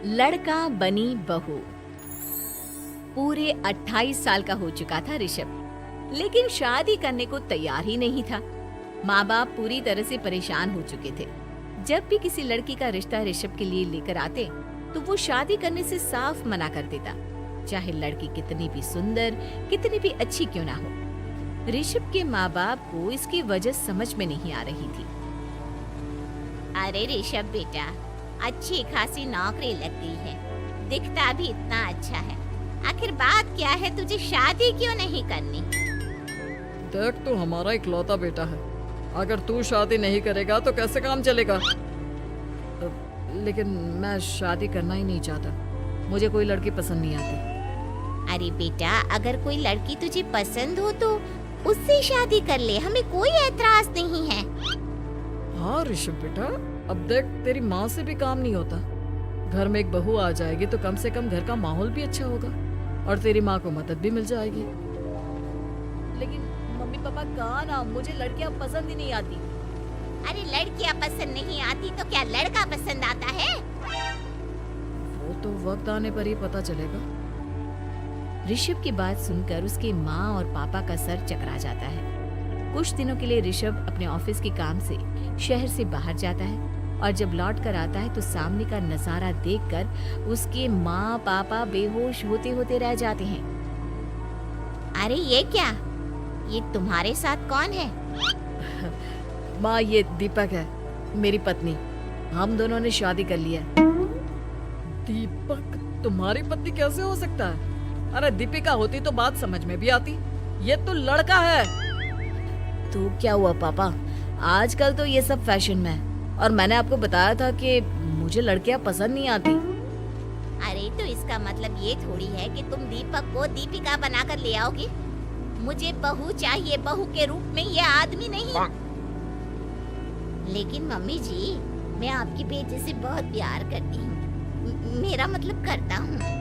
लड़का बनी बहू। पूरे 28 साल का हो चुका था ऋषभ, लेकिन शादी करने को तैयार ही नहीं था। माँ बाप पूरी तरह से परेशान हो चुके थे। जब भी किसी लड़की का रिश्ता ऋषभ के लिए लेकर आते तो वो शादी करने से साफ मना कर देता, चाहे लड़की कितनी भी सुंदर, कितनी भी अच्छी क्यों ना हो। ऋषभ के माँ बाप को इसकी वजह समझ में नहीं आ रही थी। अरे ऋषभ बेटा, अच्छी खासी नौकरी लग गई है, दिखता भी इतना अच्छा है, आखिर बात क्या है, तुझे शादी क्यों नहीं करनी? देख, तू हमारा इकलौता बेटा है, अगर तू शादी नहीं करेगा तो कैसे काम चलेगा? लेकिन मैं शादी करना ही नहीं चाहता, मुझे कोई लड़की पसंद नहीं आती। अरे बेटा, अगर कोई लड़की तुझे पसंद हो तो उससे शादी कर ले, हमें कोई ऐतराज नहीं है। हाँ ऋषभ बेटा, अब देख, तेरी माँ से भी काम नहीं होता। घर में एक बहू आ जाएगी तो कम से कम घर का माहौल भी अच्छा होगा और तेरी माँ को मदद भी मिल जाएगी। लेकिन मम्मी पापा कहा ना, मुझे लड़कियां पसंद ही नहीं आती। अरे लड़कियां पसंद नहीं आती तो क्या लड़का पसंद आता है? वो तो वक्त आने पर ही पता चलेगा। ऋषभ की बात सुनकर उसके माँ और पापा का सर चकरा जाता है। कुछ दिनों के लिए ऋषभ अपने ऑफिस के काम से शहर से बाहर जाता है और जब लौट कर आता है तो सामने का नजारा देखकर उसके माँ पापा बेहोश होते होते रह जाते हैं। अरे ये क्या, ये तुम्हारे साथ कौन है? माँ, ये दीपक है, मेरी पत्नी। हम दोनों ने शादी कर लिया है। दीपक तुम्हारी पत्नी कैसे हो सकता है? अरे दीपिका होती तो बात समझ में भी आती, ये तो लड़का है। तो क्या हुआ पापा, आजकल तो ये सब फैशन में है और मैंने आपको बताया था कि मुझे लड़कियां पसंद नहीं आती। अरे तो इसका मतलब ये थोड़ी है कि तुम दीपक को दीपिका बनाकर ले आओगे। मुझे बहू चाहिए, बहू के रूप में, ये आदमी नहीं। लेकिन मम्मी जी, मैं आपकी बेटे से बहुत प्यार करती हूँ, मेरा मतलब करता हूँ।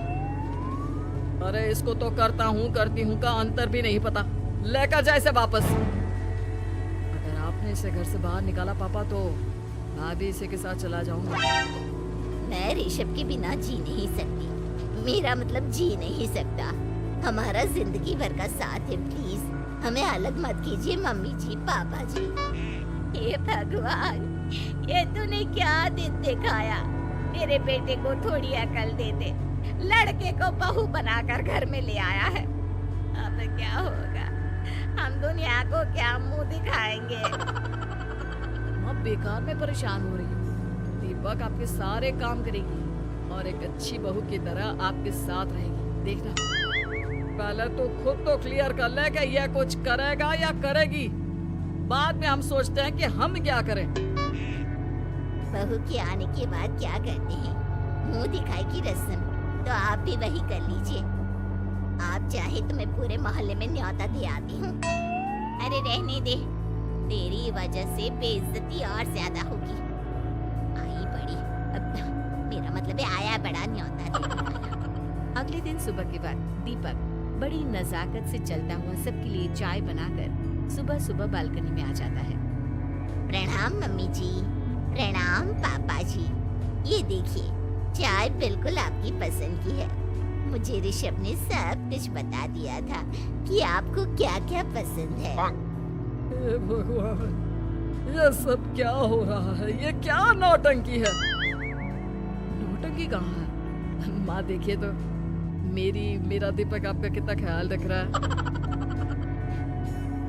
अरे इसको तो करता हूँ करती हूँ का अंतर भी नहीं पता। लेकर जाए इसे वापस। अगर आपने इसे घर से बाहर निकाला पापा तो मैं भी इसी के साथ चला जाऊंगा। मैं ऋषभ के बिना जी नहीं सकती, मेरा मतलब जी नहीं सकता। हमारा जिंदगी भर का साथ है, प्लीज हमें अलग मत कीजिए मम्मी जी, पापा जी। हे भगवान, ये तूने क्या दिन दिखाया? मेरे बेटे को थोड़ी अकल दे दे, लड़के को बहू बनाकर घर में ले आया है। अब क्या होगा, हम दुनिया को क्या मुंह दिखाएंगे? माँ बेकार में परेशान हो रही है। दीपक आपके सारे काम करेगी और एक अच्छी बहू की तरह आपके साथ रहेगी, देखना। पहले तो खुद तो क्लियर कर ले कि यह कुछ करेगा या करेगी, बाद में हम सोचते हैं कि हम क्या करें। बहू के आने के बाद क्या करते हैं, मुंह दिखाई की रस्म, तो आप भी वही कर लीजिए। आप चाहे तो मैं पूरे मोहल्ले में न्योता दे आती हूँ। अरे रहने दे, तेरी वजह से बेइज्जती और ज्यादा होगी। आई बड़ी, मेरा मतलब है आया बड़ा न्योता दे। अगले दिन सुबह के बाद दीपक बड़ी नजाकत से चलता हुआ सबके लिए चाय बनाकर सुबह सुबह बालकनी में आ जाता है। प्रणाम मम्मी जी, प्रणाम पापा जी। ये देखिए, चाय बिल्कुल आपकी पसंद की है। मुझे ऋषभ ने सब कुछ बता दिया था कि आपको क्या क्या पसंद है। हे भगवान, ये सब क्या हो रहा है? ये क्या नौटंकी है? नौटंकी कहाँ है? माँ देखिए तो, मेरा दीपक आपका कितना ख्याल रख रहा है।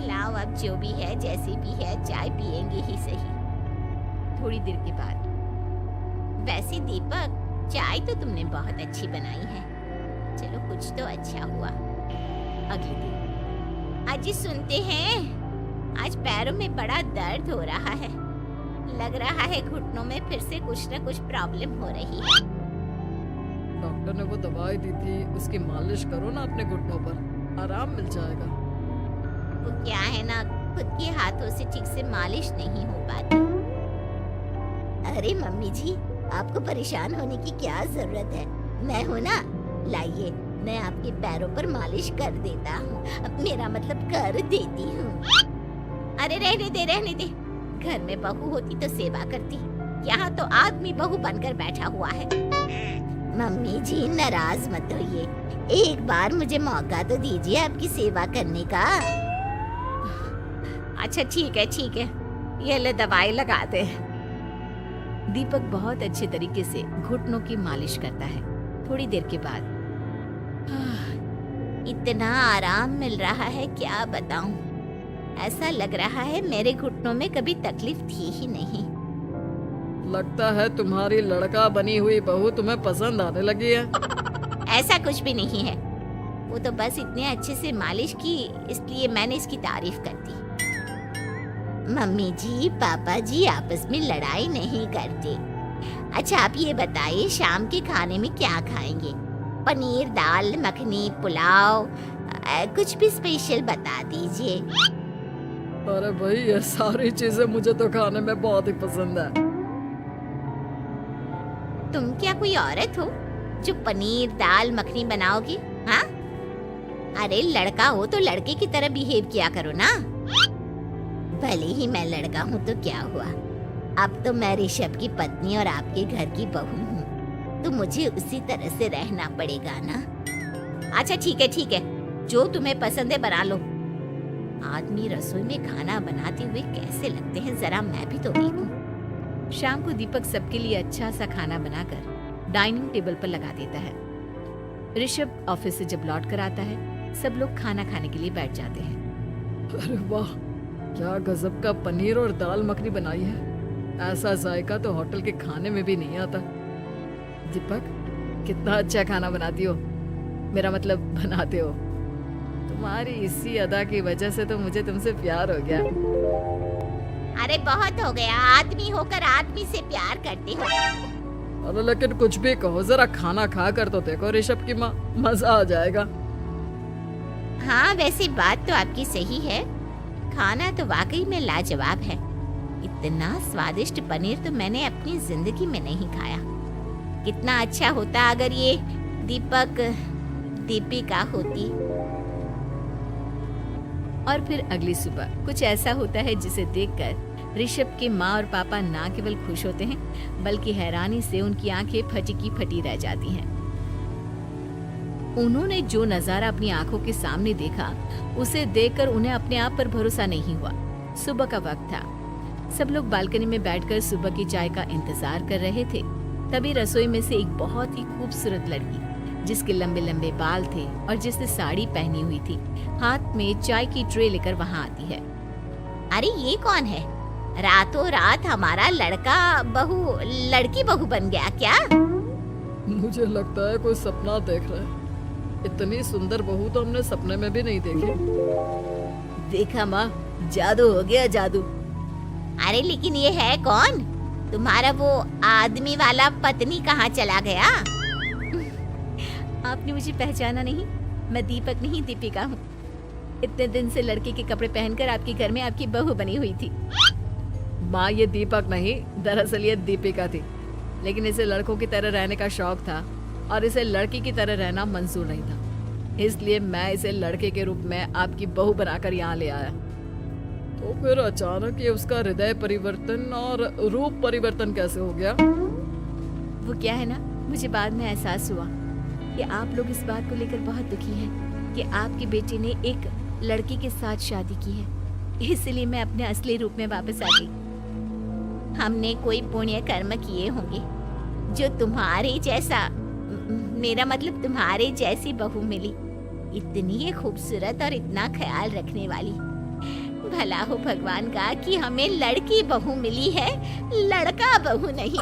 लाओ, अब जो भी है, जैसी भी है, चाय पियेंगे ही सही। थोड़ी देर के बाद, वैसे दीपक, चाय तो तुमने बहुत अच्छी बनाई है, चलो कुछ तो अच्छा हुआ। अगले दिन अजी सुनते हैं, आज पैरों में बड़ा दर्द हो रहा है, लग रहा है घुटनों में फिर से कुछ न कुछ प्रॉब्लम हो रही है। डॉक्टर ने वो दवाई दी थी, उसकी मालिश करो ना अपने घुटनों पर, आराम मिल जाएगा। वो क्या है ना, खुद के हाथों से ठीक से मालिश नहीं हो पाती। अरे मम्मी जी, आपको परेशान होने की क्या जरूरत है, मैं हूँ ना, लाइए मैं आपके पैरों पर मालिश कर देता हूँ, मेरा मतलब कर देती हूँ। अरे रहने दे, रहने दे, घर में बहू होती तो सेवा करती, यहाँ तो आदमी बहू बनकर बैठा हुआ है। मम्मी जी नाराज मत होइए, एक बार मुझे मौका तो दीजिए आपकी सेवा करने का। अच्छा ठीक है, ये ले दवाई लगा दे। दीपक बहुत अच्छे तरीके से घुटनों की मालिश करता है। थोड़ी देर के बाद इतना आराम मिल रहा है क्या बताऊं, ऐसा लग रहा है मेरे घुटनों में कभी तकलीफ थी ही नहीं। लगता है तुम्हारी लड़का बनी हुई बहू तुम्हें पसंद आने लगी है। ऐसा कुछ भी नहीं है, वो तो बस इतने अच्छे से मालिश की इसलिए मैंने इसकी तारीफ कर दी। मम्मी जी पापा जी आपस में लड़ाई नहीं करते। अच्छा आप ये बताइए शाम के खाने में क्या खाएंगे? पनीर दाल मखनी पुलाव कुछ भी स्पेशल बता दीजिए। अरे भाई ये सारी चीजें मुझे तो खाने में बहुत ही पसंद है। तुम क्या कोई औरत हो जो पनीर दाल मखनी बनाओगी? हाँ, अरे लड़का हो तो लड़के की तरह बिहेव किया करो ना। भले ही मैं लड़का हूँ तो क्या हुआ, अब तो मैं ऋषभ की पत्नी और आपके घर की बहू हूँ, तो मुझे उसी तरह से रहना पड़ेगा ना। अच्छा ठीक है, जो तुम्हें पसंद है बना लो। आदमी रसोई में खाना बनाते हुए कैसे लगते हैं, जरा मैं भी तो देखूं। शाम को दीपक सबके लिए अच्छा सा खाना बनाकर डाइनिंग टेबल पर लगा देता है। ऋषभ ऑफिस से जब लौट कर आता है, सब लोग खाना खाने के लिए बैठ जाते हैं। अरे वाह, क्या गजब का पनीर और दाल मखनी बनाई है। ऐसा जायका तो होटल के खाने में भी नहीं आता। दीपक कितना अच्छा खाना बनाती हो, मेरा मतलब बनाते हो। तुम्हारी इसी अदा की वजह से तो मुझे तुमसे प्यार हो गया। अरे बहुत हो गया, आदमी होकर आदमी से प्यार करते हो। अरे लेकिन कुछ भी कहो, जरा खाना खा कर तो देखो ऋषभ की माँ, मजा आ जाएगा। हाँ वैसे बात तो आपकी सही है, खाना तो वाकई में लाजवाब है। इतना स्वादिष्ट पनीर तो मैंने अपनी जिंदगी में नहीं खाया। कितना अच्छा होता अगर ये दीपिका होती। और फिर अगली सुबह कुछ ऐसा होता है जिसे देखकर ऋषभ के माँ और पापा ना केवल खुश होते हैं बल्कि हैरानी से उनकी आंखें फटी की फटी रह जाती हैं। उन्होंने जो नजारा अपनी आंखों के सामने देखा उसे देखकर उन्हें अपने आप पर भरोसा नहीं हुआ। सुबह का वक्त था, सब लोग बालकनी में बैठकर सुबह की चाय का इंतजार कर रहे थे। तभी रसोई में से एक बहुत ही खूबसूरत लड़की जिसके लंबे लंबे बाल थे और जिसने साड़ी पहनी हुई थी, हाथ में चाय की ट्रे लेकर वहाँ आती है। अरे ये कौन है? रातों रात हमारा लड़की बहू बन गया क्या? मुझे लगता है कोई सपना देख रहा है। इतनी सुंदर बहू तो हमने सपने में भी नहीं देखी। देखा माँ, जादू हो गया जादू। अरे लेकिन ये है कौन? तुम्हारा वो आदमी वाला पत्नी कहाँ चला गया? आपने मुझे पहचाना नहीं? मैं दीपक नहीं दीपिका हूँ। इतने दिन से लड़के के कपड़े पहनकर आपके घर में आपकी बहू बनी हुई थी। माँ ये दीपक नहीं, दरअसल ये दीपिका थी, लेकिन इसे लड़कों की तरह रहने का शौक था और इसे लड़की की तरह रहना मंजूर नहीं था, इसलिए मैं इसे लड़के के रूप में आपकी बहू बनाकर यहाँ ले आया। तो फिर अचानक ये उसका हृदय परिवर्तन और रूप परिवर्तन कैसे हो गया? वो क्या है ना, मुझे बाद में एहसास हुआ कि आप लोग इस बात को लेकर बहुत दुखी हैं कि आपकी बेटी ने एक लड़की के साथ शादी की है, इसलिए मैं अपने असली रूप में वापस आ गई। हमने कोई पुण्य कर्म किए होंगे जो तुम्हारे जैसा, मेरा मतलब तुम्हारे जैसी बहू मिली, इतनी खूबसूरत और इतना ख्याल रखने वाली। भला हो भगवान का कि हमें लड़की बहू मिली है, लड़का बहू नहीं।